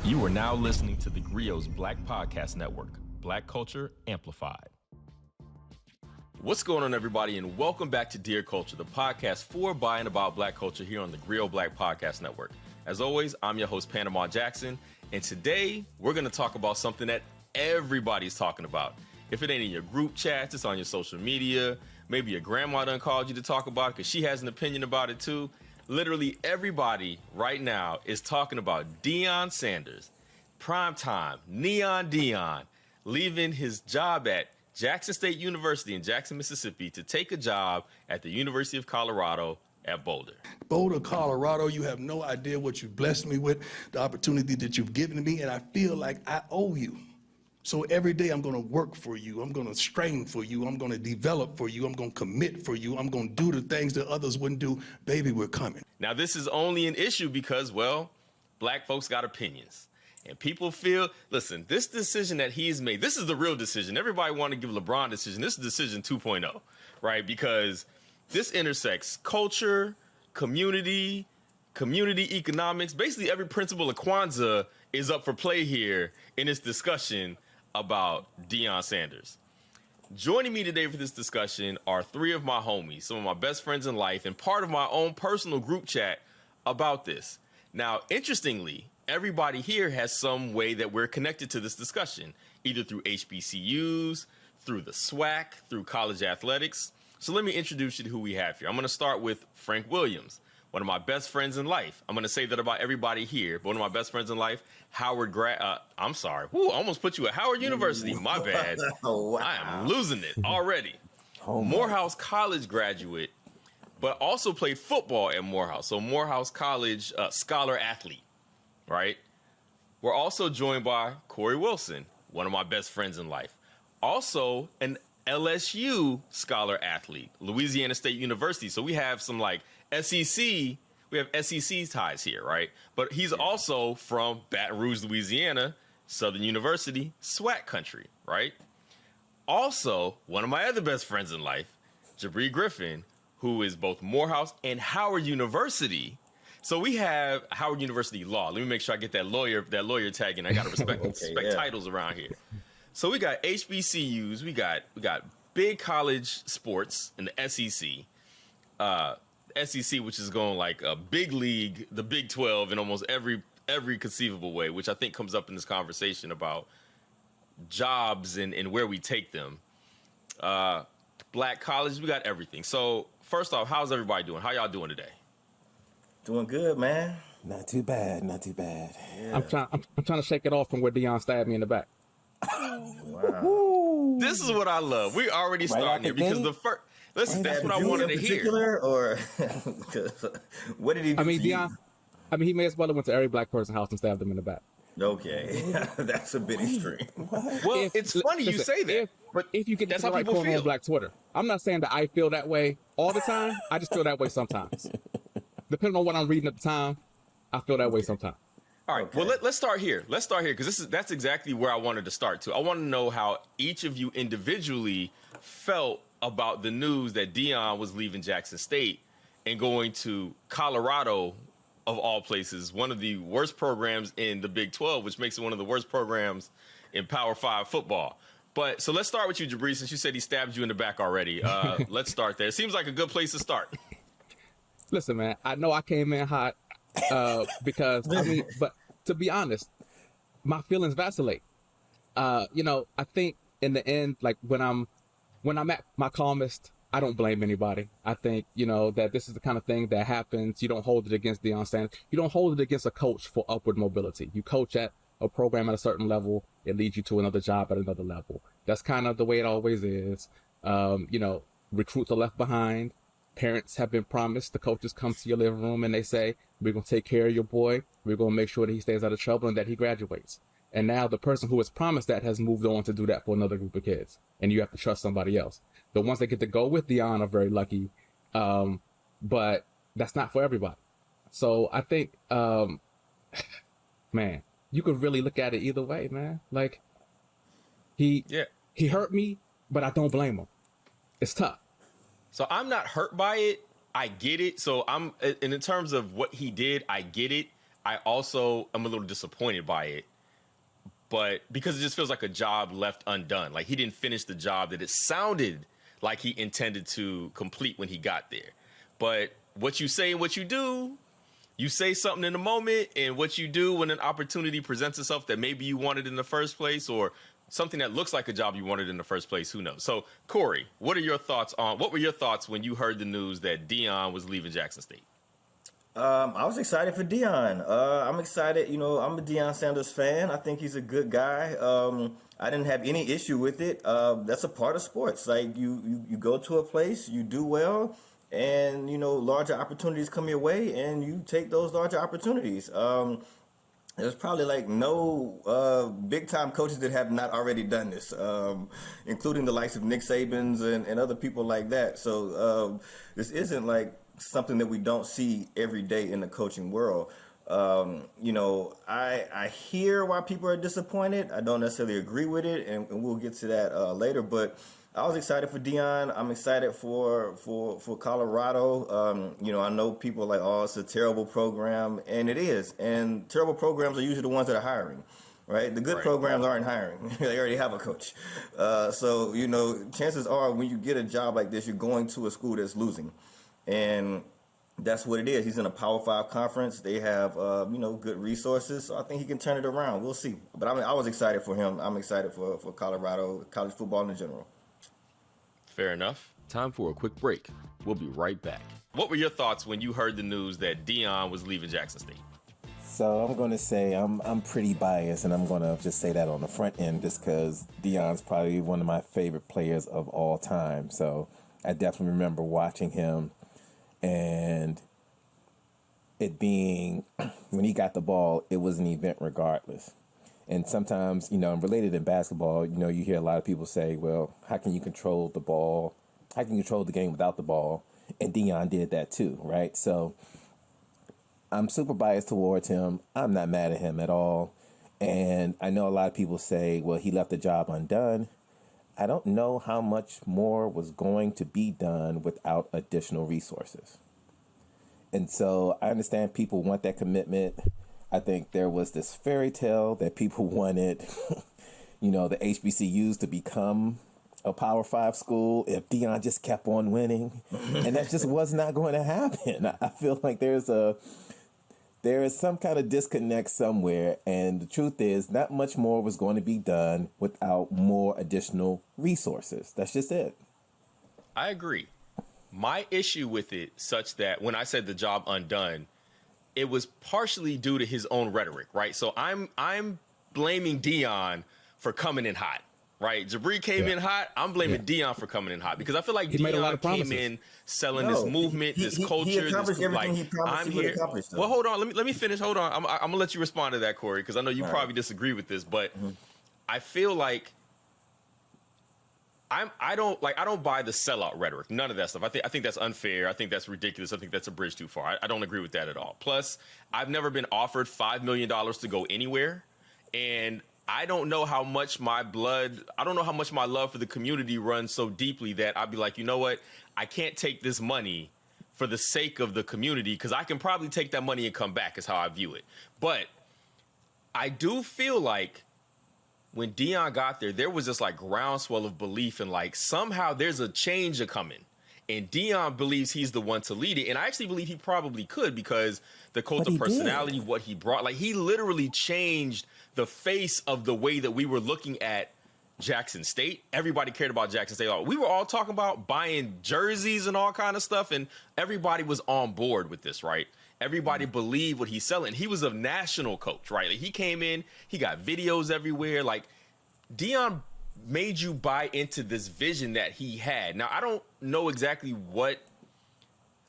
You are now listening to theGrio's Black Podcast Network, Black Culture Amplified. What's going on, everybody, and welcome back to Dear Culture, the podcast for, by, and about Black culture here on the theGrio Black Podcast Network. As always, I'm your host, Panama Jackson, and today we're going to talk about something that everybody's talking about. If it ain't in your group chats, it's on your social media. Maybe your grandma done called you to talk about it because she has an opinion about it too. Literally everybody right now is talking about Deion Sanders, primetime, Neon Deion, leaving his job at Jackson State University in Jackson, Mississippi to take a job at the University of Colorado at Boulder. Boulder, Colorado, you have no idea what you've blessed me with, the opportunity that you've given me, and I feel like I owe you. So every day I'm going to work for you. I'm going to strain for you. I'm going to develop for you. I'm going to commit for you. I'm going to do the things that others wouldn't do. Baby, we're coming. Now, this is only an issue because, well, black folks got opinions. And people feel, listen, this decision that he's made, this is the real decision. Everybody want to give LeBron a decision. This is decision 2.0, right? Because this intersects culture, community economics. Basically, every principle of Kwanzaa is up for play here in this discussion about Deion Sanders. Joining me today for this discussion are three of my homies, some of my best friends in life, and part of my own personal group chat about this. Now, interestingly, everybody here has some way that we're connected to this discussion, either through HBCUs, through the SWAC, through college athletics. So let me introduce you to who we have here. I'm going to start with Frank Williams, one of my best friends in life. I'm going to say that about everybody here, but one of my best friends in life, Howard I'm sorry. Woo, I almost put you at Howard University. My bad. Oh, wow. I am losing it already. Morehouse College graduate, but also played football at Morehouse. So Morehouse College scholar athlete, right? We're also joined by Corey Wilson, one of my best friends in life. Also an LSU scholar athlete, Louisiana State University. So we have some like SEC, we have SEC ties here, right? But he's also from Baton Rouge, Louisiana, Southern University, SWAC country, right? Also, one of my other best friends in life, Jabri Griffin, who is both Morehouse and Howard University. So we have Howard University Law. Let me make sure I get that lawyer tag in. I got to respect titles around here. So we got HBCUs, we got big college sports in the SEC. SEC, which is going like a big league, the Big 12 in almost every conceivable way, which I think comes up in this conversation about jobs and where we take them. Black colleges, we got everything. So first off, how's everybody doing? How y'all doing today? Doing good, man. Not too bad. Yeah. I'm trying to shake it off from where Deion stabbed me in the back. Wow. This is what I love. We already starting here because the first. Listen, that's what I wanted to hear. Or what did he do? I mean, Deion. He may as well have went to every black person's house and stabbed them in the back. Okay, that's a bit extreme. Well, it's funny you say that, but if you get that's the how right people corner feel. on Black Twitter, I'm not saying that I feel that way all the time. I just feel that way sometimes. Depending on what I'm reading at the time, I feel that way sometimes. All right. Okay. Well, let's start here. Because that's exactly where I wanted to start too. I want to know how each of you individually felt about the news that Deion was leaving Jackson State and going to Colorado, of all places, one of the worst programs in the Big 12, which makes it one of the worst programs in Power 5 football. But so let's start with you, Jabri, since you said he stabbed you in the back already. Let's start there. It seems like a good place to start. Listen, man, I know I came in hot because, but to be honest, my feelings vacillate. I think in the end, like when I'm at my calmest, I don't blame anybody. I think, that this is the kind of thing that happens. You don't hold it against Deion Sanders. You don't hold it against a coach for upward mobility. You coach at a program at a certain level, it leads you to another job at another level. That's kind of the way it always is. Recruits are left behind. Parents have been promised. The coaches come to your living room and they say, we're going to take care of your boy. We're going to make sure that he stays out of trouble and that he graduates. And now the person who was promised that has moved on to do that for another group of kids. And you have to trust somebody else. The ones that get to go with Deion are very lucky. But that's not for everybody. So I think, man, you could really look at it either way, man. Like he hurt me, but I don't blame him. It's tough. So I'm not hurt by it. I get it. So and in terms of what he did, I get it. I also am a little disappointed by it, but because it just feels like a job left undone. Like he didn't finish the job that it sounded like he intended to complete when he got there. But what you say and what you do, you say something in the moment, and what you do when an opportunity presents itself that maybe you wanted in the first place, or something that looks like a job you wanted in the first place, who knows? So, Corey, what were your thoughts when you heard the news that Deion was leaving Jackson State? I was excited for Deion. I'm excited. I'm a Deion Sanders fan. I think he's a good guy. I didn't have any issue with it. That's a part of sports. Like you go to a place, you do well, and larger opportunities come your way, and you take those larger opportunities. There's probably like no big time coaches that have not already done this, including the likes of Nick Saban's and other people like that. So this isn't like something that we don't see every day in the coaching world. I hear why people are disappointed. I don't necessarily agree with it, and we'll get to that later. But I was excited for Deion. I'm excited for Colorado. I know people are like, oh, it's a terrible program, and it is. And terrible programs are usually the ones that are hiring. Right, the good programs aren't hiring. They already have a coach. So chances are when you get a job like this, you're going to a school that's losing. And that's what it is. He's in a Power 5 conference. They have, good resources. So I think he can turn it around. We'll see. But I was excited for him. I'm excited for Colorado, college football in general. Fair enough. Time for a quick break. We'll be right back. What were your thoughts when you heard the news that Deion was leaving Jackson State? So I'm going to say I'm pretty biased, and I'm going to just say that on the front end just because Deion's probably one of my favorite players of all time. So I definitely remember watching him. And it being, when he got the ball, it was an event regardless. And sometimes, related in basketball, you hear a lot of people say, well, how can you control the ball? How can you control the game without the ball? And Deion did that too, right? So I'm super biased towards him. I'm not mad at him at all. And I know a lot of people say, well, he left the job undone. I don't know how much more was going to be done without additional resources. And so I understand people want that commitment. I think there was this fairy tale that people wanted, the HBCUs to become a Power 5 school if Deion just kept on winning. And that just was not going to happen. I feel like there is some kind of disconnect somewhere, and the truth is not much more was going to be done without more additional resources. That's just it. I agree. My issue with it, such that when I said the job undone, it was partially due to his own rhetoric, right? So I'm blaming Deion for coming in hot. Right, Jabri came in hot. I'm blaming Deion for coming in hot because I feel like Deion came in selling this movement, this culture. He accomplished everything he promised I'm he would here. accomplish. Well, hold on. Let me finish. Hold on. I'm gonna let you respond to that, Corey, because I know you probably disagree with this, but I feel like I don't buy the sellout rhetoric. None of that stuff. I think that's unfair. I think that's ridiculous. I think that's a bridge too far. I don't agree with that at all. Plus, I've never been offered $5 million to go anywhere, and I don't know how much my love for the community runs so deeply that I'd be like, you know what? I can't take this money for the sake of the community because I can probably take that money and come back is how I view it. But I do feel like when Deion got there was this like groundswell of belief and like somehow there's a change coming. And Deion believes he's the one to lead it. And I actually believe he probably could because the cult of personality, what he brought, like he literally changed the face of the way that we were looking at Jackson State. Everybody cared about Jackson State. We were all talking about buying jerseys and all kind of stuff. And everybody was on board with this, right? Everybody believed what he's selling. He was a national coach, right? Like he came in, he got videos everywhere. Like Deion made you buy into this vision that he had. Now, I don't know exactly what,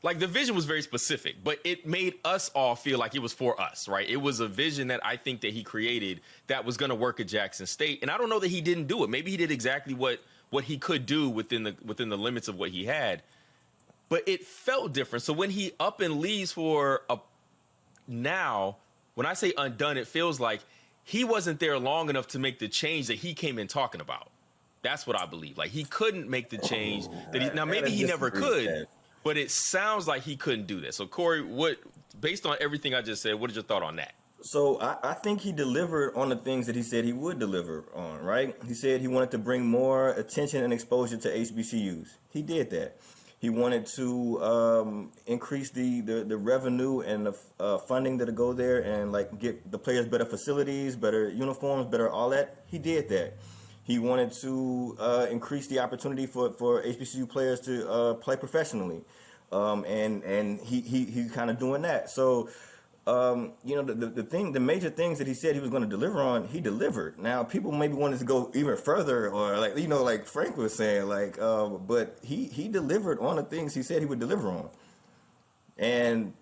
like the vision was very specific, but it made us all feel like it was for us, right? It was a vision that I think that he created that was going to work at Jackson State. And I don't know that he didn't do it. Maybe he did exactly what he could do within the limits of what he had, but it felt different. So when he up and leaves now, when I say undone, it feels like he wasn't there long enough to make the change that he came in talking about. That's what I believe. Like he couldn't make the change now maybe he never could, but it sounds like he couldn't do that. So Corey, based on everything I just said, what is your thought on that? So I think he delivered on the things that he said he would deliver on, right? He said he wanted to bring more attention and exposure to HBCUs. He did that. He wanted to increase the revenue and the funding that'll go there and like get the players better facilities, better uniforms, better all that. He did that. He wanted to increase the opportunity for HBCU players to play professionally, and he's kind of doing that. So. The major things that he said he was going to deliver on, he delivered. Now, people maybe wanted to go even further, or like Frank was saying, but he delivered on the things he said he would deliver on. And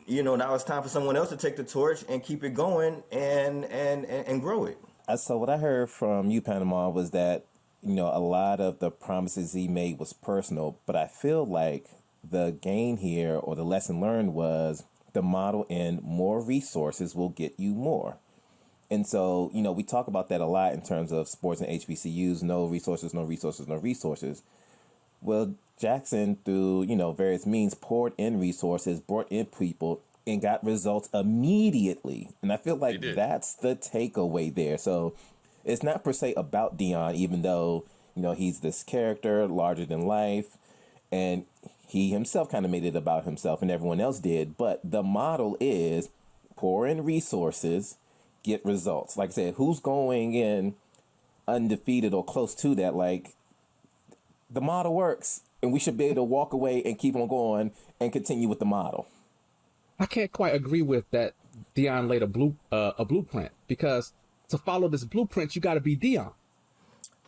now it's time for someone else to take the torch and keep it going and grow it. So what I heard from you, Panama, was that a lot of the promises he made was personal, but I feel like the gain here or the lesson learned was the model in more resources will get you more. And so, we talk about that a lot in terms of sports and HBCUs, no resources, no resources, no resources. Well, Jackson, through, various means, poured in resources, brought in people, and got results immediately. And I feel like that's the takeaway there. So it's not per se about Deion, even though, he's this character, larger than life, and he himself kind of made it about himself and everyone else did. But the model is pour in resources, get results. Like I said, who's going in undefeated or close to that? Like, the model works, and we should be able to walk away and keep on going and continue with the model. I can't quite agree with that. Deion laid a blueprint, because to follow this blueprint, you got to be Deion.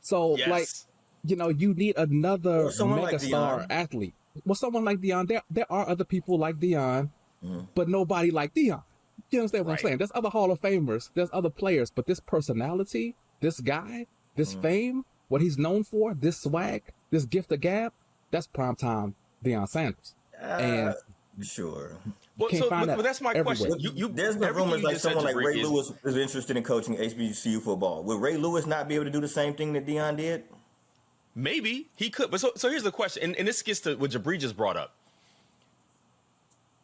So, you need another megastar athlete. Well, someone like Deion, there are other people like Deion, but nobody like Deion. You understand what I'm saying? There's other Hall of Famers, there's other players, but this personality, this guy, this fame, what he's known for, this swag, this gift of gab, that's primetime Deion Sanders. And sure. Well, that's my question. There's been rumors like someone like Ray Lewis is interested in coaching HBCU football. Would Ray Lewis not be able to do the same thing that Deion did? Maybe he could, but so here's the question, and this gets to what Jabri just brought up.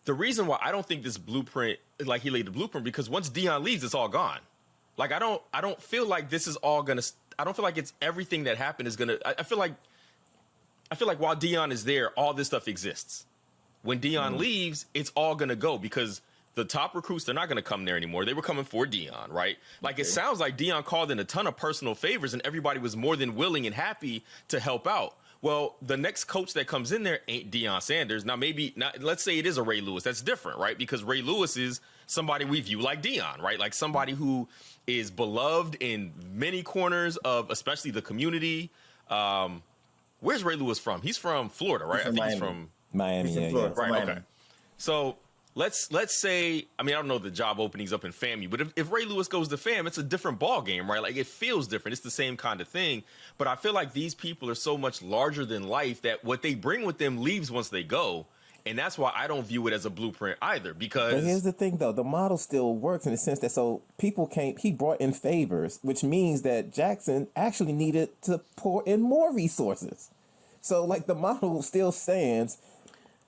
The reason why I don't think this blueprint, like he laid the blueprint, because once Deion leaves, it's all gone. Like I don't feel like this is all gonna. I don't feel like it's everything that happened is gonna. I feel like while Deion is there, all this stuff exists. When Deion leaves, it's all gonna go, because the top recruits, they're not going to come there anymore. They were coming for Deion, right? Like, it sounds like Deion called in a ton of personal favors, and everybody was more than willing and happy to help out. Well, the next coach that comes in there ain't Deion Sanders. Now, let's say it is a Ray Lewis. That's different, right? Because Ray Lewis is somebody we view like Deion, right? Like somebody who is beloved in many corners of especially the community. Where's Ray Lewis from? He's from Florida, right? He's He's from Miami. Florida. Right, Miami. okay. So let's say, I don't know the job openings up in FAMU, but if Ray Lewis goes to FAM, it's a different ball game, right? Like, it feels different. It's the same kind of thing. But I feel like these people are so much larger than life that what they bring with them leaves once they go. And that's why I don't view it as a blueprint either, because... But here's the thing, though. The model still works in the sense that he brought in favors, which means that Jackson actually needed to pour in more resources. So, like, the model still stands.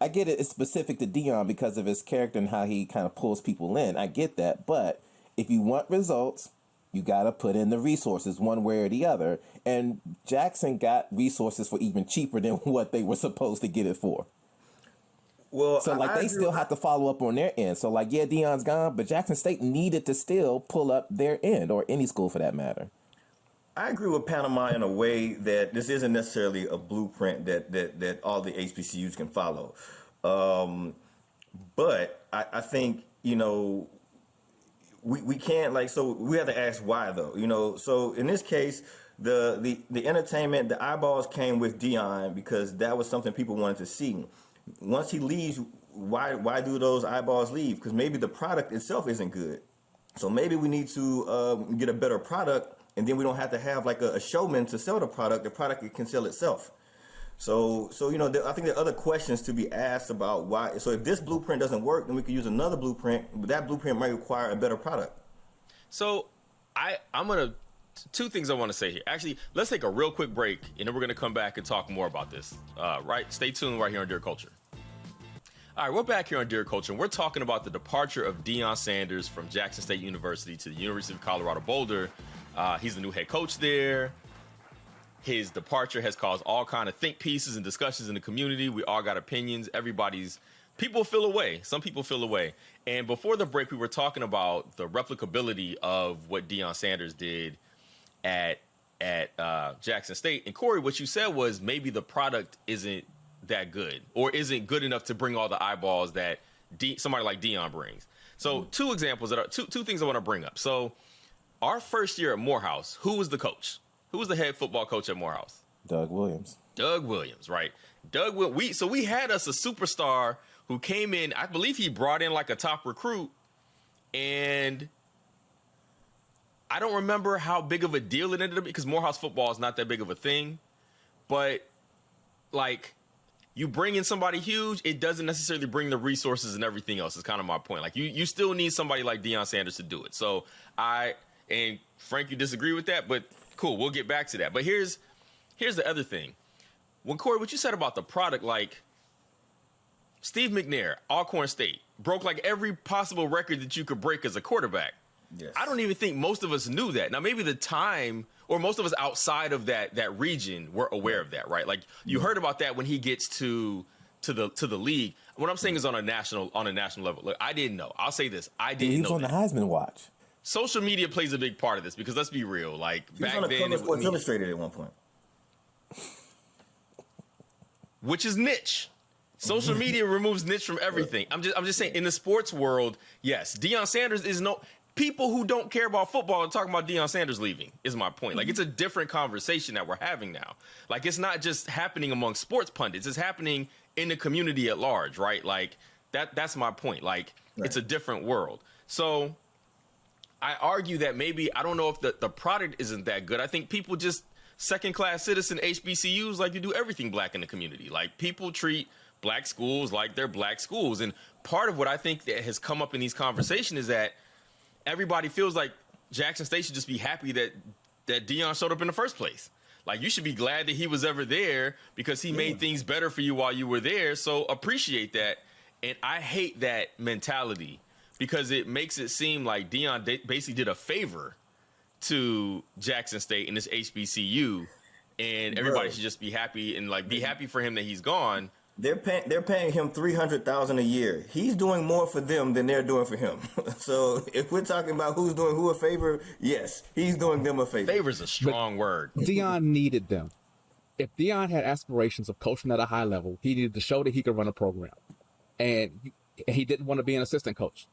I get it, it's specific to Deion because of his character and how he kind of pulls people in. I get that. But if you want results, you got to put in the resources one way or the other. And Jackson got resources for even cheaper than what they were supposed to get it for. Well, so, like, they still have to follow up on their end. So, like, yeah, Deion's gone, but Jackson State needed to still pull up their end, or any school for that matter. I agree with Panama in a way that this isn't necessarily a blueprint that all the HBCUs can follow. But I think, we can't, so we have to ask why, though. So in this case, the entertainment, the eyeballs came with Deion because that was something people wanted to see. Once he leaves, why do those eyeballs leave? Because maybe the product itself isn't good. So maybe we need to get a better product. And then we don't have to have like a showman to sell the product. The product can sell itself. So I think there are other questions to be asked about why. So if this blueprint doesn't work, then we could use another blueprint. But that blueprint might require a better product. So two things I want to say here. Actually, let's take a real quick break, and then we're going to come back and talk more about this. Right? Stay tuned right here on Dear Culture. All right, we're back here on Dear Culture, and we're talking about the departure of Deion Sanders from Jackson State University to the University of Colorado Boulder. He's the new head coach there. His departure has caused all kind of think pieces and discussions in the community. We all got opinions. People feel away. Some people feel away. And before the break, we were talking about the replicability of what Deion Sanders did at Jackson State. And Corey, what you said was maybe the product isn't that good or isn't good enough to bring all the eyeballs that somebody like Deion brings. So two examples two things I want to bring up. So our first year at Morehouse, who was the coach? Who was the head football coach at Morehouse? Doug Williams. Doug Williams, right? We had us a superstar who came in. I believe he brought in like a top recruit, and I don't remember how big of a deal it ended up because Morehouse football is not that big of a thing. But like, you bring in somebody huge, it doesn't necessarily bring the resources and everything else. Is kind of my point. Like you still need somebody like Deion Sanders to do it. So and Frank, you disagree with that, but cool, we'll get back to that. But here's the other thing. When Corey, what you said about the product, like Steve McNair, Alcorn State, broke like every possible record that you could break as a quarterback. Yes. I don't even think most of us knew that. Now, maybe the time, or most of us outside of that region were aware of that, right? Like you heard about that when he gets to the league. What I'm saying is on a national level. Look, I didn't know. I'll say this. I didn't know. He was on the Heisman watch. Social media plays a big part of this because let's be real. Like He was back on the then, cover of Sports Illustrated at one point. which is niche. Social media removes niche from everything. I'm just saying in the sports world, yes, Deion Sanders is people who don't care about football are talking about Deion Sanders leaving is my point. Like it's a different conversation that we're having now. Like it's not just happening among sports pundits. It's happening in the community at large, right? Like that's my point. Like It's a different world. So I argue that maybe, I don't know if the product isn't that good. I think people just second-class citizen HBCUs like you do everything black in the community. Like people treat black schools like they're black schools. And part of what I think that has come up in these conversations is that everybody feels like Jackson State should just be happy that Deion showed up in the first place. Like you should be glad that he was ever there because he made things better for you while you were there. So appreciate that. And I hate that mentality because it makes it seem like Deion basically did a favor to Jackson State in this HBCU, and everybody should just be happy and like be happy for him that he's gone. They're paying him $300,000 a year. He's doing more for them than they're doing for him. So if we're talking about who's doing who a favor, yes, he's doing them a favor. Favor's a strong word. Deion needed them. If Deion had aspirations of coaching at a high level, he needed to show that he could run a program, and he didn't want to be an assistant coach.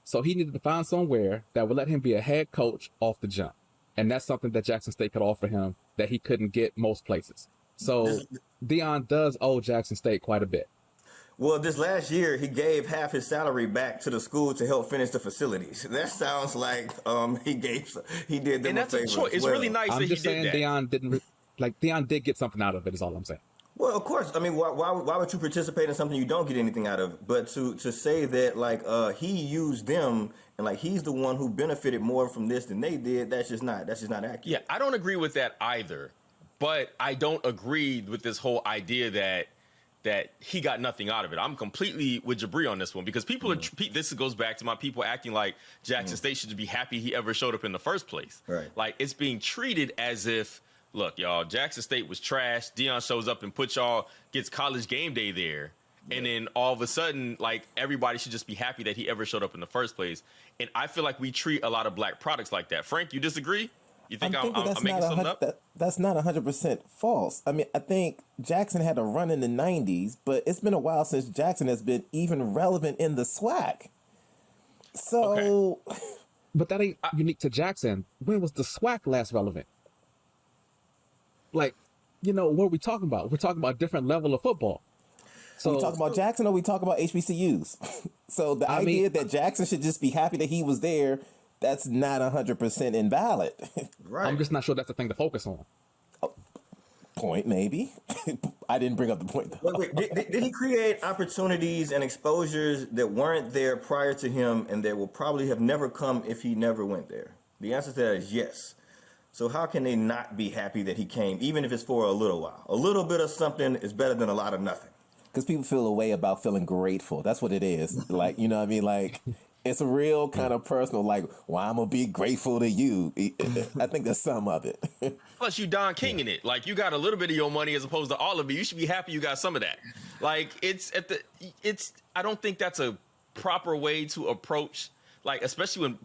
So he needed to find somewhere that would let him be a head coach off the jump. And that's something that Jackson State could offer him that he couldn't get most places. So Deion does owe Jackson State quite a bit. Well, this last year, he gave half his salary back to the school to help finish the facilities. That sounds like he did them And that's a favor. a choice. It's really nice I'm that he just saying did that. Deion did get something out of it is all I'm saying. Well, of course. I mean, why would you participate in something you don't get anything out of? But to say that like he used them and like he's the one who benefited more from this than they did, that's just not accurate. Yeah, I don't agree with that either. But I don't agree with this whole idea that he got nothing out of it. I'm completely with Jabri on this one because people are. This goes back to my people acting like Jackson State should be happy he ever showed up in the first place. Right. Like it's being treated as if, look, y'all, Jackson State was trash. Deion shows up and gets college game day there. And then all of a sudden, like everybody should just be happy that he ever showed up in the first place. And I feel like we treat a lot of black products like that. Frank, you disagree? You think I'm making something up? That's not 100% false. I mean, I think Jackson had a run in the 90s, but it's been a while since Jackson has been even relevant in the SWAC. So, But that ain't unique to Jackson. When was the SWAC last relevant? Like, what are we talking about? We're talking about a different level of football. So we talk about Jackson or we talk about HBCUs? So the idea that Jackson should just be happy that he was there, that's not 100% invalid. Right. I'm just not sure that's the thing to focus on. Point, maybe. I didn't bring up the point, though. Wait, did he create opportunities and exposures that weren't there prior to him and that will probably have never come if he never went there? The answer to that is yes. So how can they not be happy that he came, even if it's for a little while? A little bit of something is better than a lot of nothing. because people feel a way about feeling grateful. That's what it is. Like, you know what I mean? Like, it's a real kind of personal, like, well, I'm going to be grateful to you. I think that's some of it. Plus, you Don King in it. Like, you got a little bit of your money as opposed to all of it. You should be happy you got some of that. Like, I don't think that's a proper way to approach, like, especially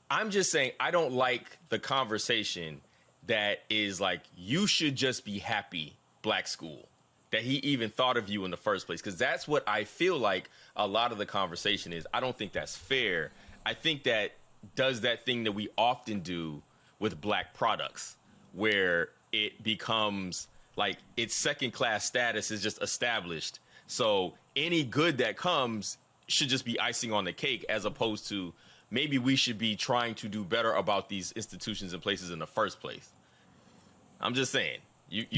I'm just saying, I don't like the conversation that is like, you should just be happy, black school, that he even thought of you in the first place. Because that's what I feel like a lot of the conversation is. I don't think that's fair. I think that does that thing that we often do with black products, where it becomes like its second class status is just established. So any good that comes should just be icing on the cake, as opposed to maybe we should be trying to do better about these institutions and places in the first place. I'm just saying.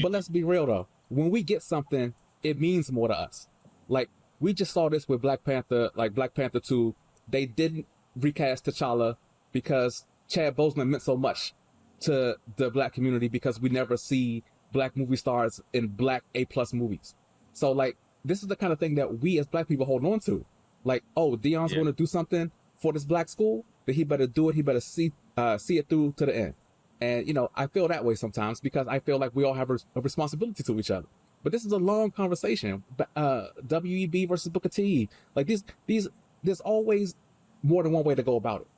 But let's be real though. When we get something, it means more to us. Like, we just saw this with Black Panther, like Black Panther 2. They didn't recast T'Challa because Chad Boseman meant so much to the black community, because we never see black movie stars in black A+ movies. So, like, this is the kind of thing that we as black people hold on to. Like, oh, Deion's going to do something for this black school, that he better do it. He better see it through to the end. And, you know, I feel that way sometimes, because I feel like we all have a responsibility to each other. But this is a long conversation. WEB versus Booker T. Like, there's always more than one way to go about it.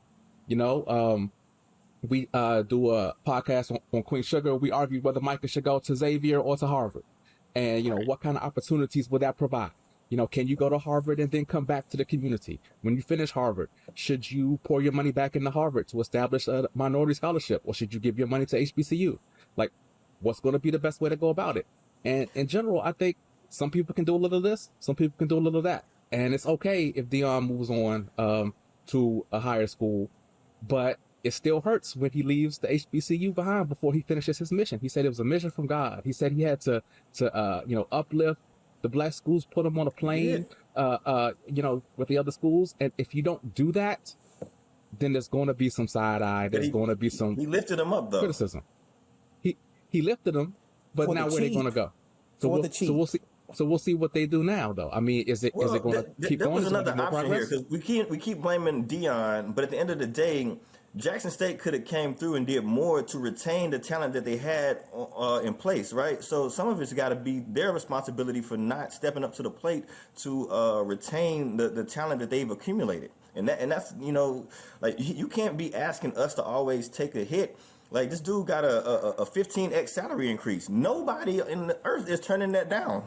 You know, we do a podcast on Queen Sugar. We argue whether Micah should go to Xavier or to Harvard. And, you know, what kind of opportunities would that provide? You know, can you go to Harvard and then come back to the community? When you finish Harvard, should you pour your money back into Harvard to establish a minority scholarship, or should you give your money to HBCU? Like, what's going to be the best way to go about it? And in general, I think some people can do a little of this, some people can do a little of that. And it's okay if Deion moves on to a higher school, but it still hurts when he leaves the HBCU behind before he finishes his mission. He said it was a mission from God. He said he had to uplift the black schools, put them on a plane, with the other schools. And if you don't do that, then there's going to be some side eye. There's going to be some. He lifted them up though. Criticism. He lifted them, but now where are they going to go? So we'll see what they do now, though. I mean, is it going to keep going? There was another option here, because we keep blaming Deion, but at the end of the day, Jackson State could have came through and did more to retain the talent that they had in place, right? So some of it's got to be their responsibility for not stepping up to the plate to retain the talent that they've accumulated. And that's, you know, like, you can't be asking us to always take a hit. Like, this dude got a 15x salary increase. Nobody in the earth is turning that down.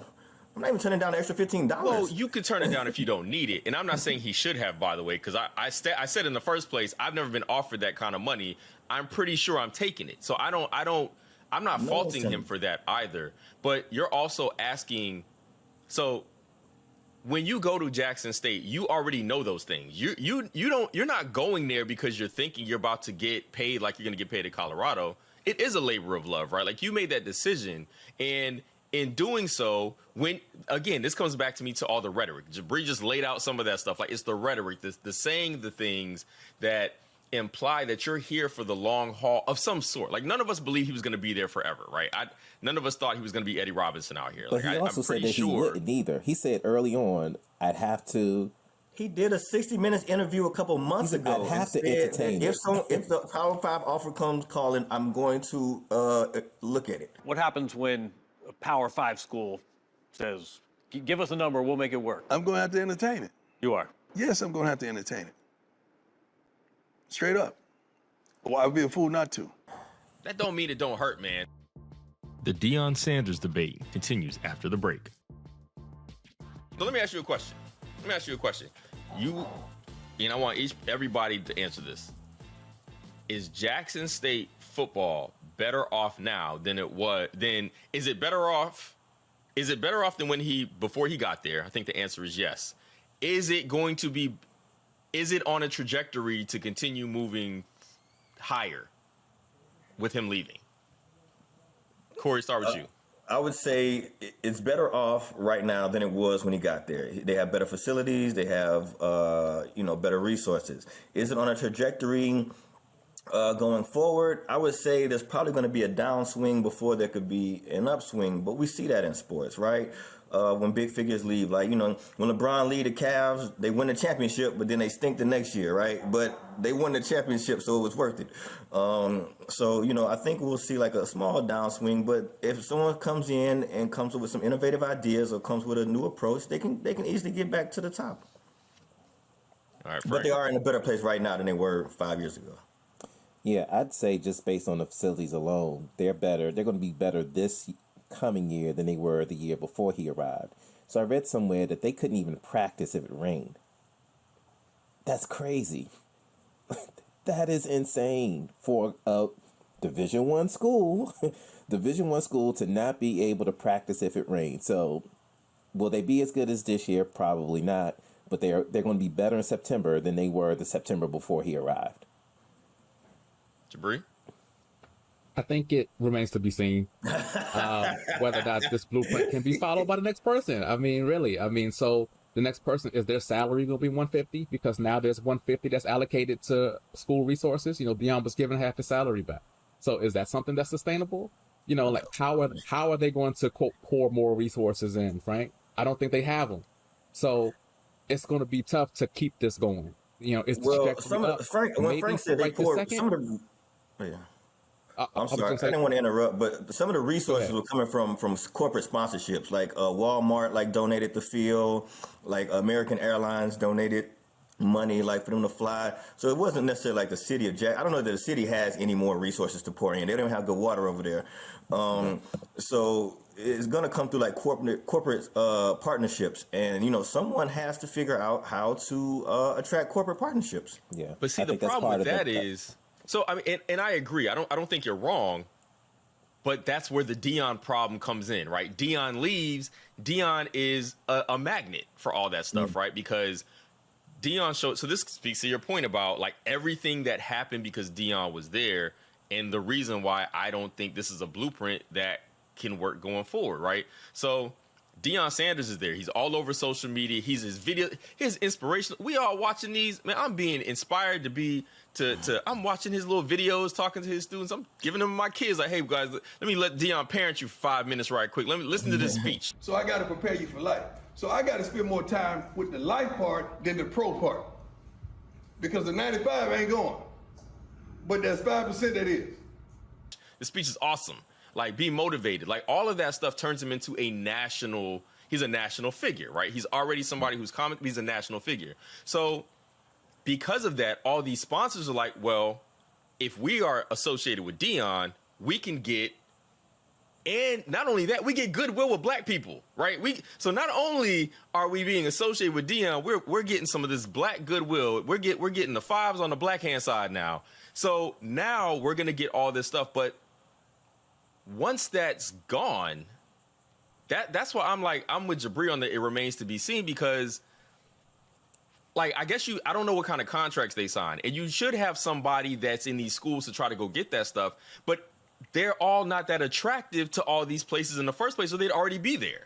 I'm not even turning down the extra $15. Well, you could turn it down if you don't need it. And I'm not saying he should have, by the way, because I said in the first place, I've never been offered that kind of money. I'm pretty sure I'm taking it. So I'm not faulting him for that either. But you're also asking, so when you go to Jackson State, you already know those things. You're not going there because you're thinking you're about to get paid like you're going to get paid at Colorado. It is a labor of love, right? Like, you made that decision, and in doing so, this comes back to me to all the rhetoric. Jabri just laid out some of that stuff. Like, it's the rhetoric, the saying the things that imply that you're here for the long haul of some sort. Like, none of us believe he was going to be there forever, right? None of us thought he was going to be Eddie Robinson out here. But like, he also said that he wouldn't either. He said early on, I'd have to. He did a 60 Minutes interview a couple months ago. I'd have to entertain it. If the Power 5 offer comes calling, I'm going to look at it. What happens when a Power 5 school says, give us a number, we'll make it work? I'm going to have to entertain it. You are? Yes, I'm going to have to entertain it. Straight up. Well, I would be a fool not to. That don't mean it don't hurt, man. The Deion Sanders debate continues after the break. So let me ask you a question. I want everybody to answer this. Is Jackson State football better off now than it was? Is it better off than before he got there? I think the answer is yes. Is it on a trajectory to continue moving higher with him leaving? Corey, start with you. I would say it's better off right now than it was when he got there. They have better facilities. They have, better resources. Is it on a trajectory going forward? I would say there's probably going to be a downswing before there could be an upswing, but we see that in sports, right? when big figures leave. Like, when LeBron lead the Cavs, they win the championship, but then they stink the next year, right? But they won the championship, so it was worth it. So, I think we'll see like a small downswing, but if someone comes in and comes up with some innovative ideas or comes with a new approach, they can easily get back to the top. All right, But Frank. they are in a better place right now than they were 5 years ago. Yeah, I'd say just based on the facilities alone, they're better. They're going to be better this coming year than they were the year before he arrived. So I read somewhere that they couldn't even practice if it rained. That's crazy. That is insane for a Division I school. Division I school to not be able to practice if it rains. So will they be as good as this year? Probably not. But they're going to be better in September than they were the September before he arrived. Jabri? I think it remains to be seen whether or not this blueprint can be followed by the next person. I mean, really. I mean, so the next person, is their salary going to be 150? Because now there's 150 that's allocated to school resources. Deion was given half his salary back. So is that something that's sustainable? Like how are they going to quote pour more resources in, Frank? I don't think they have them. So it's going to be tough to keep this going. It's when Frank said they poured some of the. Yeah. I'm sorry, I didn't want to interrupt, but some of the resources were coming from corporate sponsorships, like Walmart, like donated the field, like American Airlines donated money, like for them to fly. So it wasn't necessarily like the city of Jack. I don't know that the city has any more resources to pour in. They don't have good water over there. So it's going to come through like corporate partnerships, and someone has to figure out how to attract corporate partnerships. Yeah, but see, the problem with that is. So I mean, and I agree. I don't think you're wrong, but that's where the Deion problem comes in, right? Deion leaves. Deion is a magnet for all that stuff, right? Because Deion showed. So this speaks to your point about like everything that happened because Deion was there, and the reason why I don't think this is a blueprint that can work going forward, right? So Deion Sanders is there. He's all over social media. He's his inspiration. We all watching these. Man, I'm being inspired to be. I'm watching his little videos, talking to his students. I'm giving them my kids like, hey guys, let me let Deion parent you for 5 minutes right quick. Let me listen to this speech. So I got to prepare you for life. So I got to spend more time with the life part than the pro part. Because the 95 ain't going. But that's 5% that is. The speech is awesome. Like, be motivated. Like, all of that stuff turns him into he's a national figure, right? He's already somebody who's he's a national figure. So because of that, all these sponsors are like, well, if we are associated with Deion, we can get, and not only that, we get goodwill with black people, right? So not only are we being associated with Deion, we're getting some of this black goodwill. We're getting the fives on the black hand side now. So now we're gonna get all this stuff, but once that's gone, that's why I'm with Jabri on that. It remains to be seen because. Like, I guess I don't know what kind of contracts they sign. And you should have somebody that's in these schools to try to go get that stuff. But they're all not that attractive to all these places in the first place, so they'd already be there.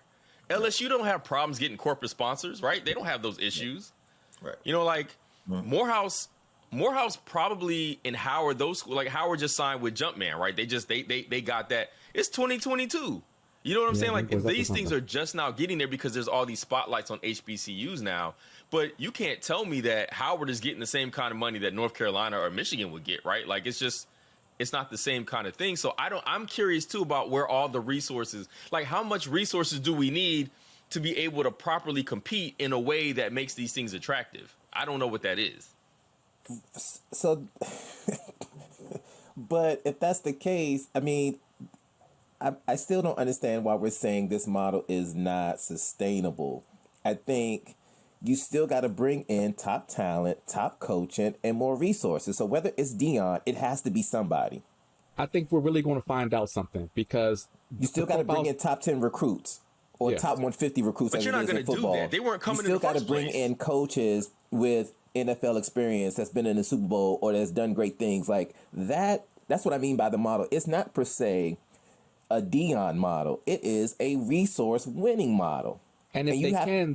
LSU don't have problems getting corporate sponsors, right? They don't have those issues. Right. Morehouse probably in Howard, those schools, like Howard just signed with Jumpman, right? They got that. It's 2022. You know what I'm saying? Like, these things are just now getting there because there's all these spotlights on HBCUs now. But you can't tell me that Howard is getting the same kind of money that North Carolina or Michigan would get, right? Like, it's not the same kind of thing. So I'm curious too about where all the resources, like how much resources do we need to be able to properly compete in a way that makes these things attractive? I don't know what that is. So, but if that's the case, I mean, I still don't understand why we're saying this model is not sustainable. I think you still got to bring in top talent, top coaching, and more resources. So whether it's Deion, it has to be somebody. I think we're really going to find out something because you still got to bring in top 10 recruits or top 150 recruits. But you're not going to do that. They weren't coming in the first place. You still got to bring in coaches with NFL experience that's been in the Super Bowl or that's done great things like that. That's what I mean by the model. It's not per se a Deion model. It is a resource winning model. And if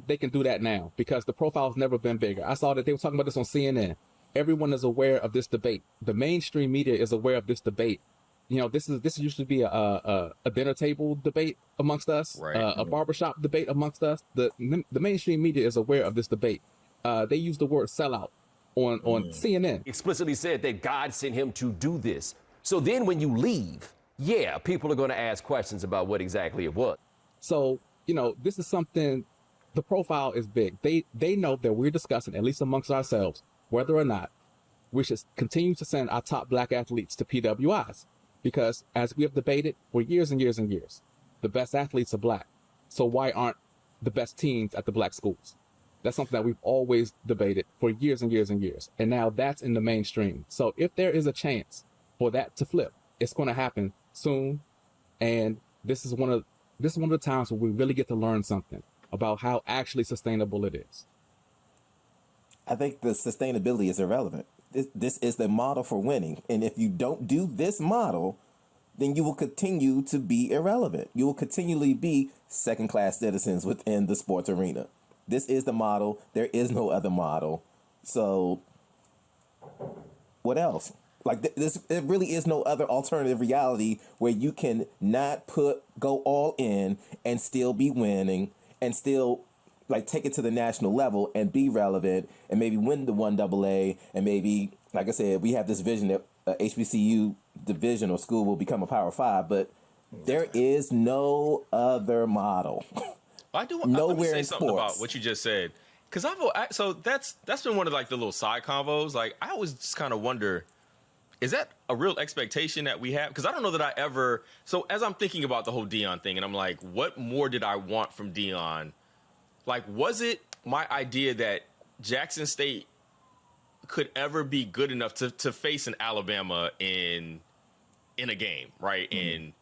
they can do that now because the profile's never been bigger. I saw that they were talking about this on CNN. Everyone is aware of this debate. The mainstream media is aware of this debate. this used to be a dinner table debate amongst us, Right. a barbershop debate amongst us. The mainstream media is aware of this debate. They use the word sellout on CNN. Explicitly said that God sent him to do this. So then when you leave, yeah, people are going to ask questions about what exactly it was. So, this is something, the profile is big. They know that we're discussing, at least amongst ourselves, whether or not we should continue to send our top black athletes to PWIs. Because as we have debated for years and years and years, the best athletes are black. So why aren't the best teams at the black schools? That's something that we've always debated for years and years and years. And now that's in the mainstream. So if there is a chance for that to flip, it's going to happen soon. And this is one of the times where we really get to learn something about how actually sustainable it is. I think the sustainability is irrelevant. This is the model for winning. And if you don't do this model, then you will continue to be irrelevant. You will continually be second-class citizens within the sports arena. This is the model. There is no other model. So what else? Like this, it really is no other alternative reality where you can not go all in and still be winning and still like take it to the national level and be relevant and maybe win the 1AA and maybe, like I said, we have this vision that HBCU division or school will become a Power 5, but there is no other model. I do want to say something about what you just said, because so that's been one of like the little side convos. Like I always just kind of wonder, is that a real expectation that we have? Because I don't know that I ever. So as I'm thinking about the whole Deion thing, and I'm like, what more did I want from Deion? Like, was it my idea that Jackson State could ever be good enough to face an Alabama in a game, right? And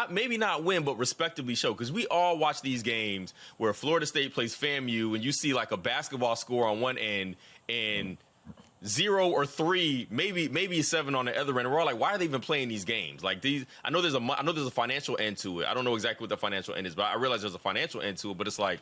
maybe not win, but respectably show. Because we all watch these games where Florida State plays FAMU, and you see like a basketball score on one end and 0 or 3, maybe 7 on the other end. And we're all like, why are they even playing these games? Like these, I know there's a financial end to it. I don't know exactly what the financial end is, but I realize there's a financial end to it. But it's like,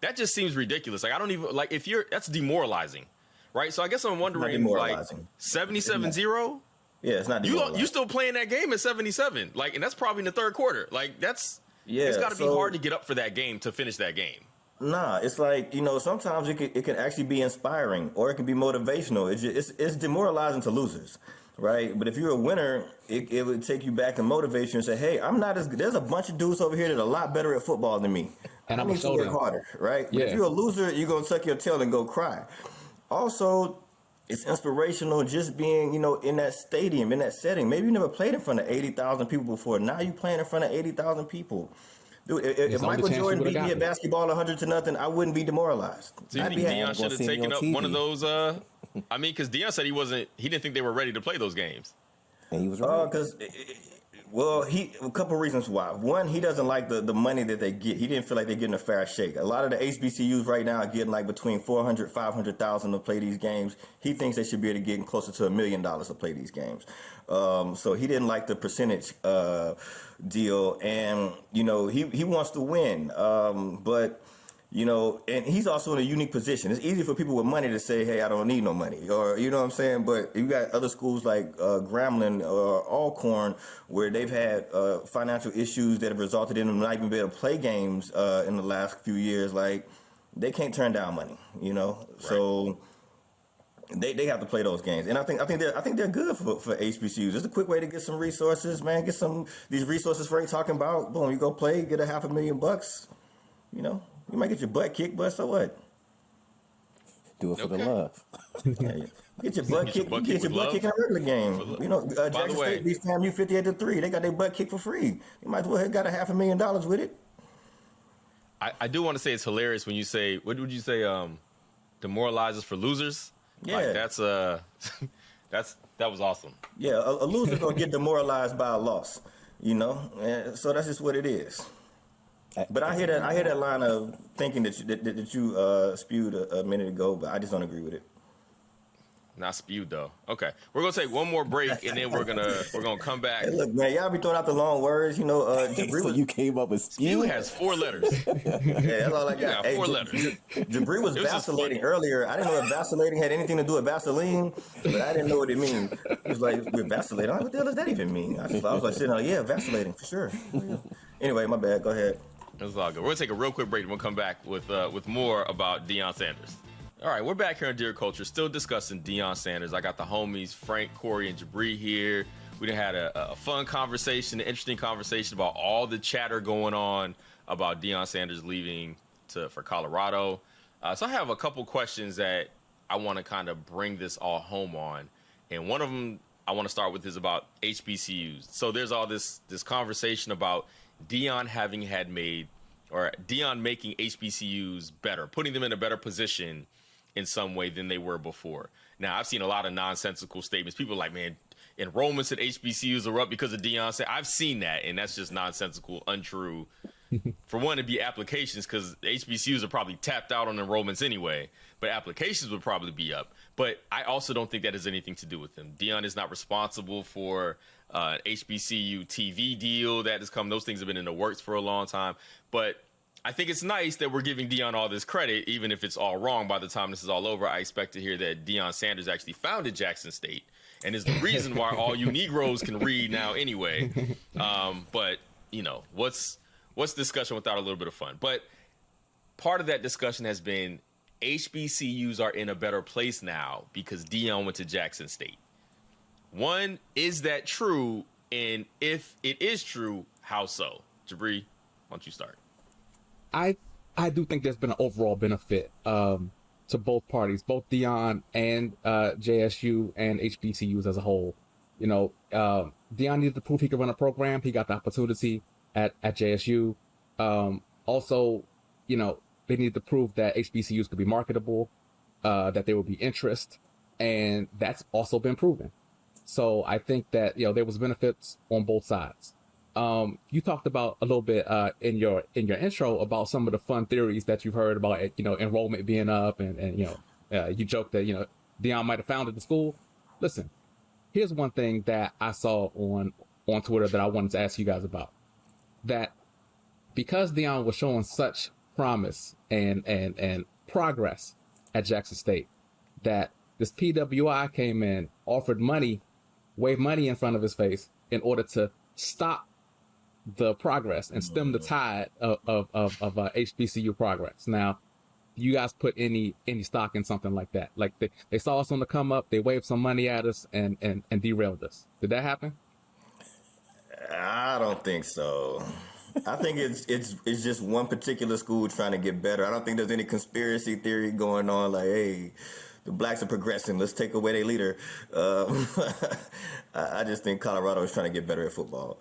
that just seems ridiculous. Like I don't even like that's demoralizing, right? So I guess I'm wondering, like 77-0. Yeah, it's not demoralizing. You still playing that game at 77, like, and that's probably in the third quarter. Like it's got to be hard to get up for that game to finish that game. Nah, it's like, sometimes it can actually be inspiring or it can be motivational. It's demoralizing to losers, right? But if you're a winner, it would take you back and motivate you and say, hey, I'm not as good. There's a bunch of dudes over here that are a lot better at football than me. And I need to work harder, right? Yeah. But if you're a loser, you're going to tuck your tail and go cry. Also, it's inspirational just being, in that stadium, in that setting. Maybe you never played in front of 80,000 people before. Now you're playing in front of 80,000 people. Dude, if Michael Jordan beat me at basketball 100-0, I wouldn't be demoralized. So you think Deion should have taken up one of those? I mean, because Deion said he didn't think they were ready to play those games. And he was right. A couple reasons why. One, he doesn't like the money that they get. He didn't feel like they're getting a fair shake. A lot of the HBCUs right now are getting like between $400,000, $500,000 to play these games. He thinks they should be able to get closer to $1 million to play these games. So he didn't like the percentage deal, and he wants to win. But and he's also in a unique position. It's easy for people with money to say, hey, I don't need no money, or you know what I'm saying? But you got other schools like Grambling or Alcorn where they've had financial issues that have resulted in them not even being able to play games in the last few years. Like, they can't turn down money, Right. So they have to play those games. And I think they're good for HBCUs. It's a quick way to get some resources, man. Get these resources Frank talking about. Boom, you go play, get $500,000, You might get your butt kicked, but so what? Do it for the love. Yeah, get your butt kicked. Get your butt kicked in a regular game. Jackson State beat FAMU 58-3. They got their butt kicked for free. You might as well have got $500,000 with it. I do want to say it's hilarious when you say, what would you say? Demoralizes for losers. Yeah, like that was awesome. Yeah, a loser gonna get demoralized by a loss. And so that's just what it is. But I hear that line of thinking that you spewed a minute ago, but I just don't agree with it. Not spewed though. Okay, we're gonna take one more break and then we're gonna come back. Hey, look, man, y'all be throwing out the long words. You know, Jabri So was, you came up with Spew spew? has 4 letters. yeah, that's all I You got. got 4 letters. Jabri was It was just vacillating funny. earlier. I didn't know if vacillating had anything to do with Vaseline, but I didn't know what it means. He was like, we're vacillating. I'm like, what the hell does that even mean? I was like, sitting there, yeah, vacillating for sure. Anyway, my bad. Go ahead. That's all good. We're gonna take a real quick break and we'll come back with more about Deion Sanders. All right, we're back here on Dear Culture, still discussing Deion Sanders. I got the homies Frank, Corey, and Jabri here. We done had a fun conversation, an interesting conversation about all the chatter going on about Deion Sanders leaving for Colorado. So I have a couple questions that I want to kind of bring this all home on. And one of them I want to start with is about HBCUs. So there's all this conversation about Deion making HBCUs better, putting them in a better position in some way than they were before. Now, I've seen a lot of nonsensical statements. People are like, man, enrollments at HBCUs are up because of Deion Sanders. I've seen that, and that's just nonsensical, untrue. For one, it'd be applications because HBCUs are probably tapped out on enrollments anyway, but applications would probably be up. But I also don't think that has anything to do with him. Deion is not responsible for HBCU TV deal that has come. Those things have been in the works for a long time. But I think it's nice that we're giving Deion all this credit, even if it's all wrong. By the time this is all over, I expect to hear that Deion Sanders actually founded Jackson State and is the reason why all you Negroes can read now anyway. But, you know, what's discussion without a little bit of fun? But part of that discussion has been HBCUs are in a better place now because Deion went to Jackson State. One, is that true? And if it is true, how so? Jabri, why don't you start? I do think there's been an overall benefit to both parties, both Deion and JSU and HBCUs as a whole. You know, Deion needed to prove he could run a program. He got the opportunity at JSU. Also, you know, they needed to prove that HBCUs could be marketable, that there would be interest, and that's also been proven. So I think that, you know, there was benefits on both sides. You talked about a little bit in your intro about some of the fun theories that you've heard about, you know, enrollment being up, and you know, you joked that, you know, Deion might have founded the school. Listen, here's one thing that I saw on Twitter that I wanted to ask you guys about. That because Deion was showing such promise and progress at Jackson State, that this PWI came in, offered money, waved money in front of his face in order to stop the progress and stem the tide of HBCU progress. Now, you guys put any stock in something like that? Like they saw us on the come up, they waved some money at us and derailed us. Did that happen? I don't think so. I think it's just one particular school trying to get better. I don't think there's any conspiracy theory going on like, hey, the blacks are progressing, let's take away their leader. I just think Colorado is trying to get better at football.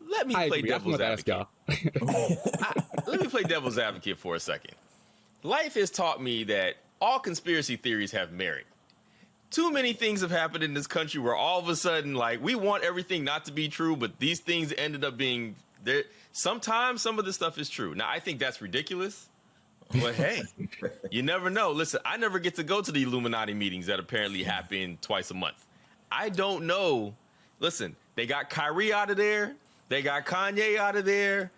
Let me play devil's advocate. Let me play devil's advocate for a second. Life has taught me that all conspiracy theories have merit. Too many things have happened in this country where all of a sudden, like, we want everything not to be true, but these things ended up being there. Sometimes some of this stuff is true. Now, I think that's ridiculous, but hey, you never know. Listen, I never get to go to the Illuminati meetings that apparently happen twice a month. I don't know. Listen, they got Kyrie out of there. They got Kanye out of there.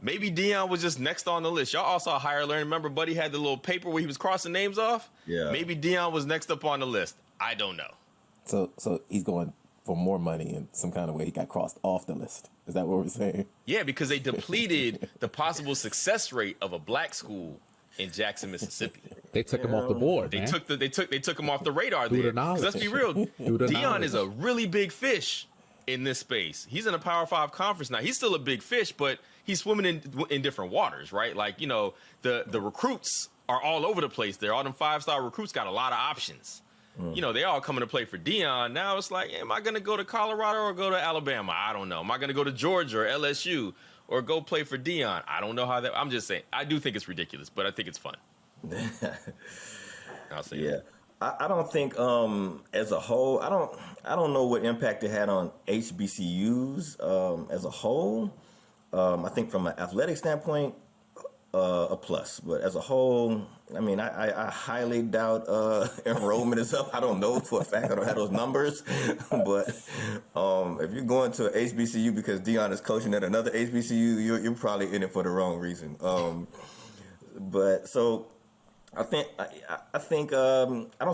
Maybe Deion was just next on the list. Y'all all saw Higher Learning. Remember, Buddy had the little paper where he was crossing names off? Yeah. Maybe Deion was next up on the list. I don't know. So he's going for more money in some kind of way. He got crossed off the list. Is that what we're saying? Yeah, because they depleted the possible success rate of a black school in Jackson, Mississippi. They took him off the board. They man. took him off the radar Through there. the knowledge. 'Cause let's be real, Through the Deion knowledge. is a really big fish in this space. He's in a Power 5 conference now. He's still a big fish, but he's swimming in different waters, right? Like, you know, the recruits are all over the place there. All them 5-star recruits got a lot of options. You know, they all coming to play for Deion. Now it's like, am I going to go to Colorado or go to Alabama? I don't know. Am I going to go to Georgia or LSU or go play for Deion? I don't know how that. I'm just saying, I do think it's ridiculous, but I think it's fun. I'll say that. I don't think as a whole, I don't know what impact it had on HBCUs as a whole. I think from an athletic standpoint, a plus. But as a whole, I mean, I highly doubt enrollment is up. I don't know for a fact. I don't have those numbers. But if you're going to an HBCU because Deion is coaching at another HBCU, you're probably in it for the wrong reason. But so I don't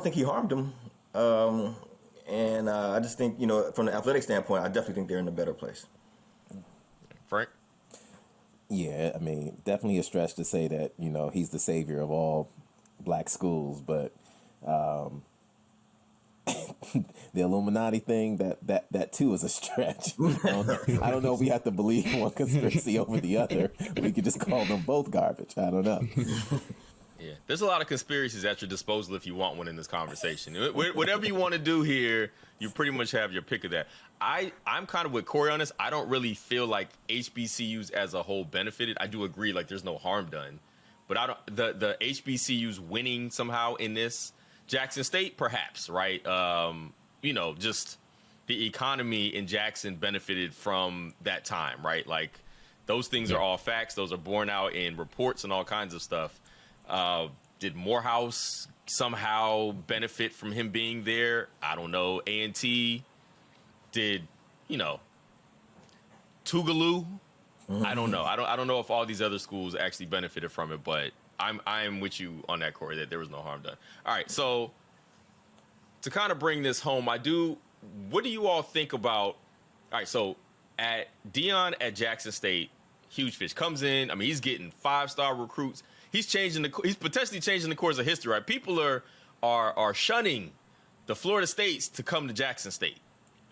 think he harmed him. And I just think, from the athletic standpoint, I definitely think they're in a better place. Frank? Yeah, I mean, definitely a stretch to say that, he's the savior of all black schools, but the Illuminati thing, that too is a stretch. I don't know if we have to believe one conspiracy over the other. We could just call them both garbage. I don't know. Yeah, there's a lot of conspiracies at your disposal if you want one in this conversation. Whatever you want to do here, you pretty much have your pick of that. I'm kind of with Corey on this. I don't really feel like HBCUs as a whole benefited. I do agree, like there's no harm done, but the HBCUs winning somehow in this. Jackson State, perhaps, right? Just the economy in Jackson benefited from that time, right? Like those things are all facts. Those are borne out in reports and all kinds of stuff. Did Morehouse somehow benefit from him being there? I don't know. A&T did, Tougaloo? I don't know. I don't know if all these other schools actually benefited from it, but I'm with you on that, Corey, that there was no harm done. All right, so to kind of bring this home, what do you all think about? All right, so at Deion at Jackson State, huge fish comes in. I mean, he's getting 5-star recruits. He's potentially changing the course of history, right? People are shunning the Florida States to come to Jackson State.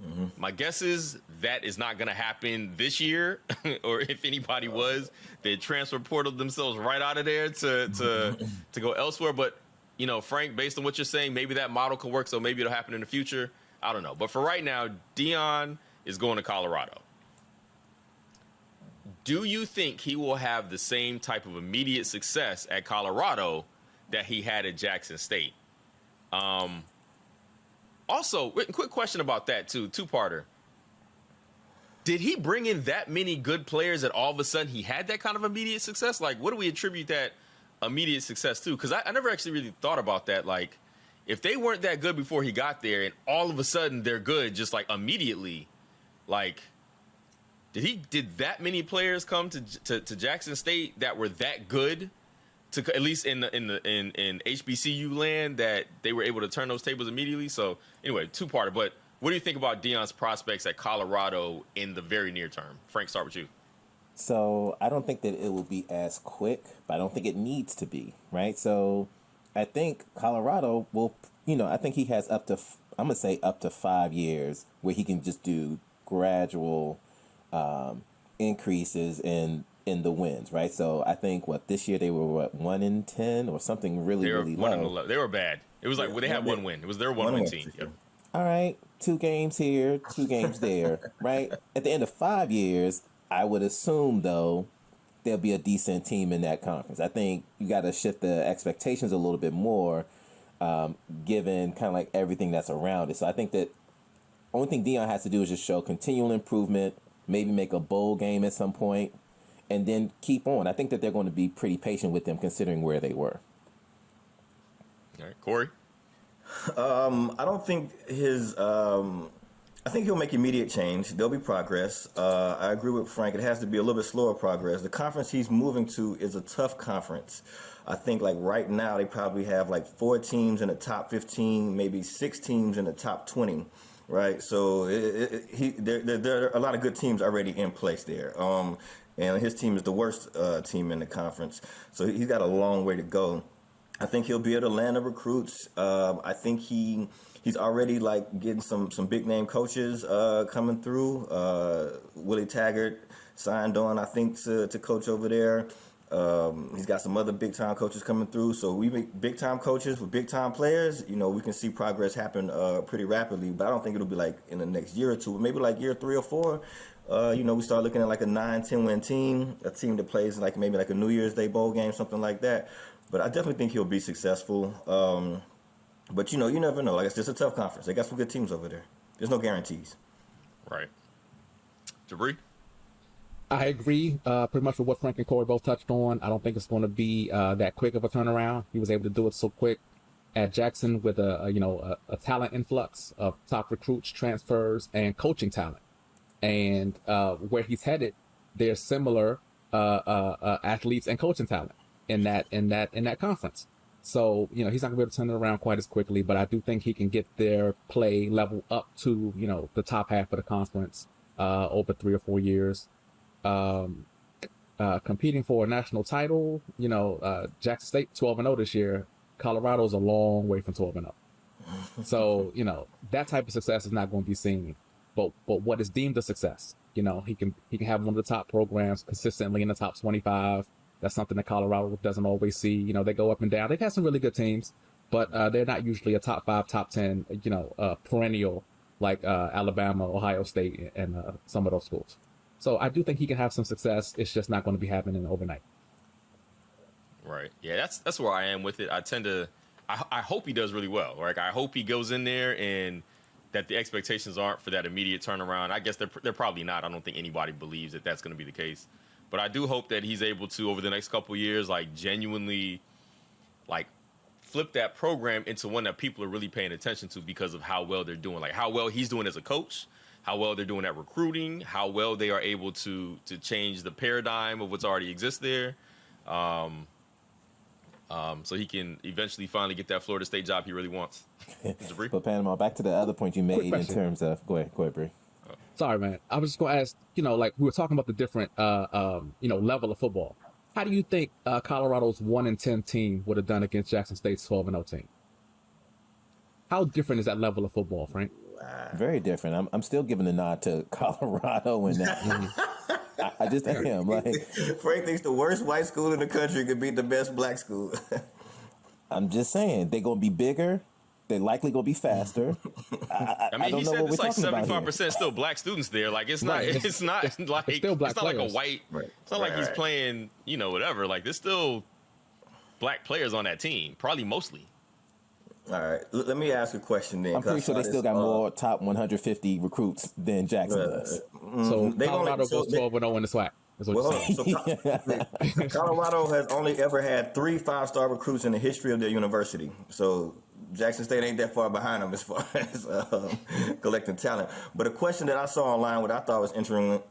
Mm-hmm. My guess is that is not going to happen this year, or if anybody was, they transfer portaled themselves right out of there to go elsewhere. But Frank, based on what you're saying, maybe that model can work, so maybe it'll happen in the future. I don't know. But for right now, Deion is going to Colorado. Do you think he will have the same type of immediate success at Colorado that he had at Jackson State? Also, quick question about that, too. Two-parter. Did he bring in that many good players that all of a sudden he had that kind of immediate success? Like, what do we attribute that immediate success to? Because I never actually really thought about that. Like, if they weren't that good before he got there and all of a sudden they're good just, like, immediately, like, did that many players come to Jackson State that were that good? To at least in HBCU land, that they were able to turn those tables immediately. So anyway, two-parter. But what do you think about Deion's prospects at Colorado in the very near term? Frank, start with you. So I don't think that it will be as quick, but I don't think it needs to be, right? So I think Colorado will, I think he has up to 5 years where he can just do gradual increases in the wins, right? So I think this year they were 1-10 or something really low. They were bad. It was like they had one win. It was their one-win team. Yep. All right, 2 games here, 2 games there, right? At the end of 5 years, I would assume though there'll be a decent team in that conference. I think you got to shift the expectations a little bit more, given kind of like everything that's around it. So I think that only thing Deion has to do is just show continual improvement, maybe make a bowl game at some point, and then keep on. I think that they're going to be pretty patient with them considering where they were. All right, Corey? I don't think I think he'll make immediate change. There'll be progress. I agree with Frank. It has to be a little bit slower progress. The conference he's moving to is a tough conference. I think like right now they probably have like 4 teams in the top 15, maybe 6 teams in the top 20. Right, so there are a lot of good teams already in place there. And his team is the worst team in the conference. So he's got a long way to go. I think he'll be able to land the recruits. I think he's already like getting some big name coaches coming through. Willie Taggart signed on, I think, to coach over there. He's got some other big time coaches coming through. So we make big time coaches with big time players. We can see progress happen pretty rapidly. But I don't think it'll be like in the next year or two. Maybe like year 3 or 4. We start looking at like a 9-10 win team, a team that plays like maybe like a New Year's Day bowl game, something like that. But I definitely think he'll be successful. But you never know. Like, it's just a tough conference. They got some good teams over there. There's no guarantees. Right. Jabri? I agree pretty much with what Frank and Corey both touched on. I don't think it's going to be that quick of a turnaround. He was able to do it so quick at Jackson with a talent influx of top recruits, transfers, and coaching talent. And where he's headed, there's similar athletes and coaching talent in that conference. So he's not going to be able to turn it around quite as quickly, but I do think he can get their play level up to the top half of the conference over 3 or 4 years. Competing for a national title, Jackson State 12-0 this year. Colorado's a long way from 12-0. So, that type of success is not going to be seen. But what is deemed a success, he can have one of the top programs consistently in the top 25. That's something that Colorado doesn't always see. They go up and down. They've had some really good teams, but they're not usually a top 5, top 10, perennial like Alabama, Ohio State, and some of those schools. So I do think he can have some success. It's just not going to be happening overnight. Right. Yeah, that's where I am with it. I hope he does really well. Like, I hope he goes in there and that the expectations aren't for that immediate turnaround. I guess they're probably not. I don't think anybody believes that that's going to be the case. But I do hope that he's able to, over the next couple of years, like, genuinely, like, flip that program into one that people are really paying attention to because of how well they're doing. Like, how well he's doing as a coach, how well they're doing at recruiting, how well they are able to change the paradigm of what's already exists there. So he can eventually finally get that Florida State job he really wants. But Panama, back to the other point you made in terms of, go ahead, Bree. Sorry, man. I was just going to ask, like we were talking about the different, level of football. How do you think Colorado's 1-10 team would have done against Jackson State's 12-0 team? How different is that level of football, Frank? Very different. I'm still giving a nod to Colorado and that. I just am. Like, Frank thinks the worst white school in the country could beat the best black school. I'm just saying they're gonna be bigger. They're likely gonna be faster. I mean, don't he know said what it's we're like talking about here. 75% still black students there. Like, it's not, Right. it's not like still black it's not like a players. white. Right. It's not like he's playing, whatever. Like, there's still black players on that team, probably mostly. All right, let me ask a question then. I'm pretty sure they still got more top 150 recruits than Jackson does. So They Colorado only- so goes they- 12-0 in the SWAC. Is what Well, you're saying. so Colorado has only ever had 3 5-star recruits in the history of their university. So Jackson State ain't that far behind them as far as collecting talent. But a question that I saw online, what I thought was interesting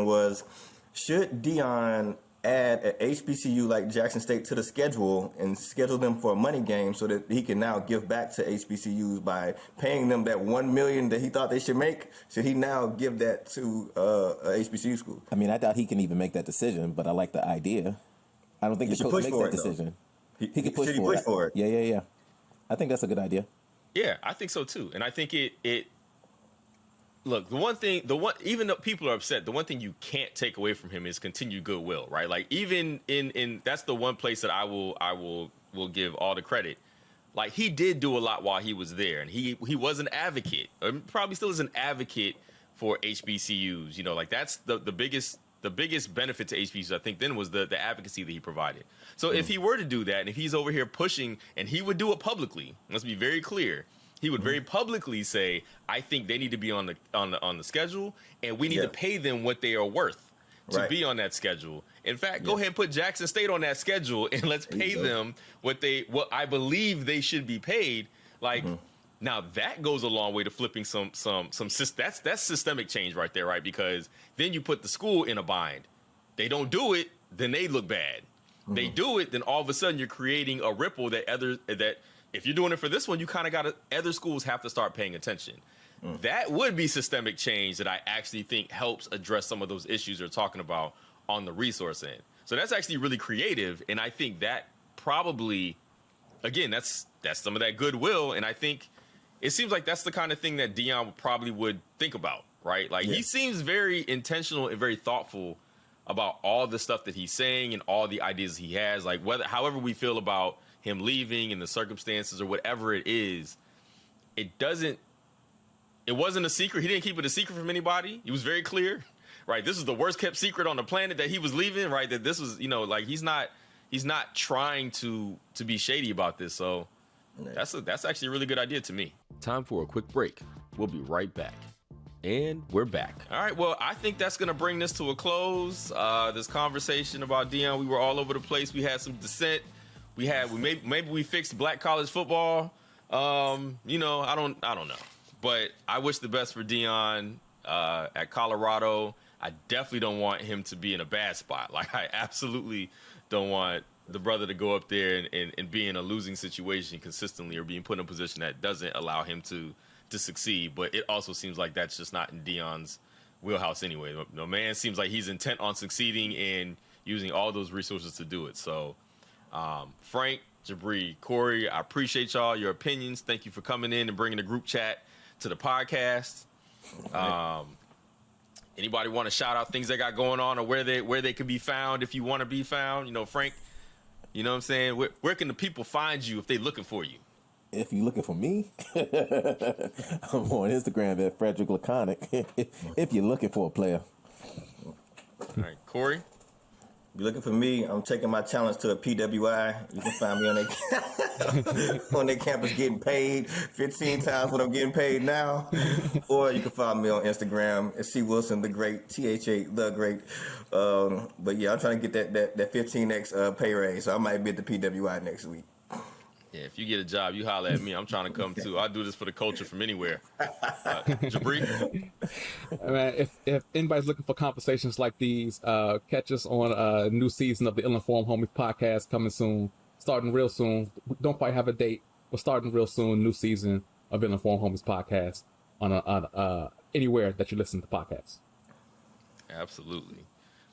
was, should Deion add an HBCU like Jackson State to the schedule and schedule them for a money game so that he can now give back to HBCUs by paying them that $1 million that he thought they should make? Should he now give that to a HBCU school? I mean, I doubt he can even make that decision, but I like the idea. I don't think the coach makes that decision. He He could push for it. Yeah. I think that's a good idea. Yeah, I think so too. And I think it look, even though people are upset, the one thing you can't take away from him is continued goodwill, right? Like, even in that's the one place that I will give all the credit. Like, he did do a lot while he was there, and he was an advocate, or probably still is an advocate for HBCUs. Like, that's the biggest benefit to HBCUs, I think, then was the advocacy that he provided. So if he were to do that, and if he's over here pushing, and he would do it publicly, let's be very clear. He would very publicly say, "I think they need to be on the schedule, and we need to pay them what they are worth to be on that schedule. In fact, go ahead and put Jackson State on that schedule, and let's pay them what I believe they should be paid." Like, now that goes a long way to flipping some that's systemic change right there, right? Because then you put the school in a bind. They don't do it, then they look bad. They do it, then all of a sudden you're creating a ripple that if you're doing it for this one, you kind of other schools have to start paying attention. That would be systemic change that I actually think helps address some of those issues they're talking about on the resource end. So that's actually really creative, and I think that probably, again, that's some of that goodwill, and I think it seems like that's the kind of thing that Deion probably would think about, right? Like, he seems very intentional and very thoughtful about all the stuff that he's saying and all the ideas he has. Like, however we feel about him leaving and the circumstances or whatever it is, it wasn't a secret. He didn't keep it a secret from anybody. He was very clear, right? This is the worst kept secret on the planet that he was leaving, right? That this was, like, he's not trying to be shady about this. So that's actually a really good idea to me. Time for a quick break. We'll be right back. And we're back. All right, well, I think that's going to bring this to a close. This conversation about Deion, we were all over the place. We had some dissent. Maybe we fixed black college football. I don't know. But I wish the best for Deion at Colorado. I definitely don't want him to be in a bad spot. Like, I absolutely don't want the brother to go up there and be in a losing situation consistently or being put in a position that doesn't allow him to succeed. But it also seems like that's just not in Deion's wheelhouse anyway. The man seems like he's intent on succeeding and using all those resources to do it. So, Frank, Jabri, Corey, I appreciate y'all, your opinions. Thank you for coming in and bringing the group chat to the podcast. Anybody want to shout out things they got going on or where they could be found if you want to be found? Frank, you know what I'm saying? Where can the people find you if they're looking for you? If you're looking for me, I'm on Instagram at Frederick Laconic. If you're looking for a player. All right, Corey? If you're looking for me, I'm taking my challenge to a PWI. You can find me on their campus getting paid 15 times what I'm getting paid now. Or you can find me on Instagram at C Wilson the Great, THA the Great. But yeah, I'm trying to get that 15x pay raise. So I might be at the PWI next week. Yeah, if you get a job, you holler at me. I'm trying to come too. I do this for the culture from anywhere. Jabri? Man, if anybody's looking for conversations like these, catch us on a new season of the Ill-Informed Homies podcast coming soon, starting real soon. We don't quite have a date. We're starting real soon. New season of Ill-Informed Homies podcast on anywhere that you listen to podcasts. Absolutely.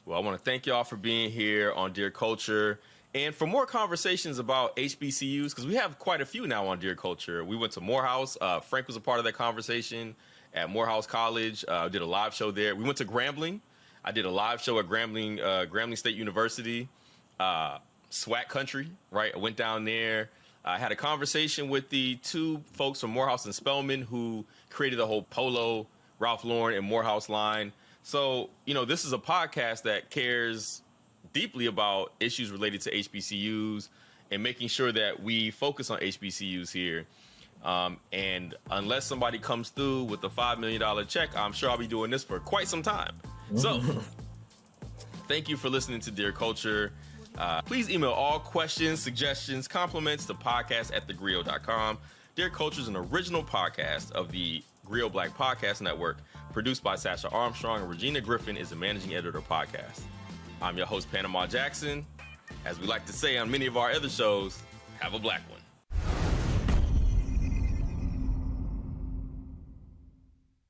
Well, I want to thank y'all for being here on Dear Culture. And for more conversations about HBCUs, because we have quite a few now on Dear Culture. We went to Morehouse. Frank was a part of that conversation at Morehouse College. Did a live show there. We went to Grambling. I did a live show at Grambling State University, SWAC country, right? I went down there. I had a conversation with the two folks from Morehouse and Spelman who created the whole Polo, Ralph Lauren, and Morehouse line. So, this is a podcast that cares deeply about issues related to HBCUs and making sure that we focus on HBCUs here. And unless somebody comes through with a $5 million check, I'm sure I'll be doing this for quite some time. So thank you for listening to Dear Culture. Please email all questions, suggestions, compliments to podcast@theGrio.com. Dear Culture is an original podcast of the Grio Black Podcast Network, produced by Sasha Armstrong, and Regina Griffin is the managing editor of the podcast. I'm your host, Panama Jackson. As we like to say on many of our other shows, have a black one.